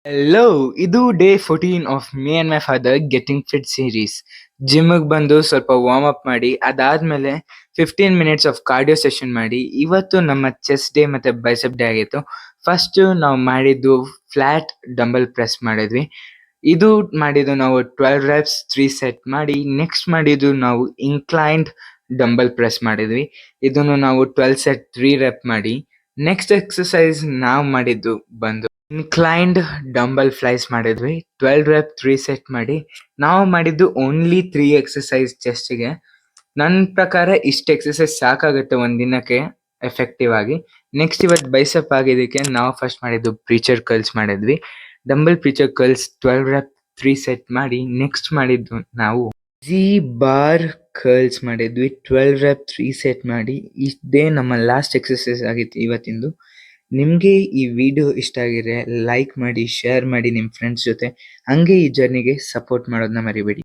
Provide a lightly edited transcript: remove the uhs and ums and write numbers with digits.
Hello, ಇದು day 14 of me and my father getting fit series. ಜಿಮ್ಗೆ ಬಂದು ಸ್ವಲ್ಪ ವಾರ್ಮ್ ಅಪ್ ಮಾಡಿ ಅದಾದ್ಮೇಲೆ 15 ಮಿನಿಟ್ಸ್ ಆಫ್ ಕಾರ್ಡಿಯೋ ಸೆಷನ್ ಮಾಡಿ. ಇವತ್ತು ನಮ್ಮ ಚೆಸ್ಟ್ ಡೇ ಮತ್ತೆ ಬೈಸೆಪ್ ಡೇ ಆಗಿತ್ತು. ಫಸ್ಟ್ ನಾವು ಮಾಡಿದ್ದು ಫ್ಲಾಟ್ ಡಂಬಲ್ ಪ್ರೆಸ್ ಮಾಡಿದ್ವಿ. ಇದು ಮಾಡಿದ್ದು ನಾವು 12 reps 3 ಸೆಟ್ ಮಾಡಿ. ನೆಕ್ಸ್ಟ್ ಮಾಡಿದ್ದು ನಾವು ಇನ್ಕ್ಲೈನ್ಡ್ ಡಂಬಲ್ ಪ್ರೆಸ್ ಮಾಡಿದ್ವಿ. ಇದನ್ನು ನಾವು 12 ಸೆಟ್ 3 ರೆಪ್ ಮಾಡಿ. ನೆಕ್ಸ್ಟ್ ಎಕ್ಸಸೈಸ್ ನಾವು ಮಾಡಿದ್ದು ಬಂದು ಇನ್ಕ್ಲೈನ್ಡ್ ಡಂಬಲ್ ಫ್ಲೈಸ್ ಮಾಡಿದ್ವಿ. 12 ರೆಪ್ 3 ಸೆಟ್ ಮಾಡಿ. ನಾವು ಮಾಡಿದ್ದು ಓನ್ಲಿ 3 ಎಕ್ಸಸೈಸ್ ಚೆಸ್ಟ್ಗೆ. ನನ್ನ ಪ್ರಕಾರ ಇಷ್ಟು ಎಕ್ಸಸೈಸ್ ಸಾಕಾಗುತ್ತೆ ಒಂದಿನಕ್ಕೆ ಎಫೆಕ್ಟಿವ್ ಆಗಿ. ನೆಕ್ಸ್ಟ್ ಇವತ್ತು ಬೈಸೆಪ್ ಆಗಿದ್ದಕ್ಕೆ ನಾವು ಫಸ್ಟ್ ಮಾಡಿದ್ದು ಪ್ರೀಚರ್ ಕರ್ಲ್ಸ್ ಮಾಡಿದ್ವಿ. Dumbbell preacher curls 12 rep 3 set ಮಾಡಿ. ನೆಕ್ಸ್ಟ್ ಮಾಡಿದ್ದು ನಾವು ಜಿ ಬಾರ್ ಕರ್ಲ್ಸ್ ಮಾಡಿದ್ವಿ. 12 ರೆಪ್ 3 ಸೆಟ್ ಮಾಡಿ. ಇದೇ ನಮ್ಮ ಲಾಸ್ಟ್ ಎಕ್ಸಸೈಸ್ ಆಗಿತ್ತು ಇವತ್ತಿಂದು. ನಿಮಗೆ ಈ ವಿಡಿಯೋ ಇಷ್ಟ ಆಗಿದ್ರೆ ಲೈಕ್ ಮಾಡಿ, ಶೇರ್ ಮಾಡಿ ನಿಮ್ಮ ಫ್ರೆಂಡ್ಸ್ ಜೊತೆ. ಹಂಗೆ ಈ ಜರ್ನಿಗೆ ಸಪೋರ್ಟ್ ಮಾಡೋದನ್ನ ಮರಿಬೇಡಿ.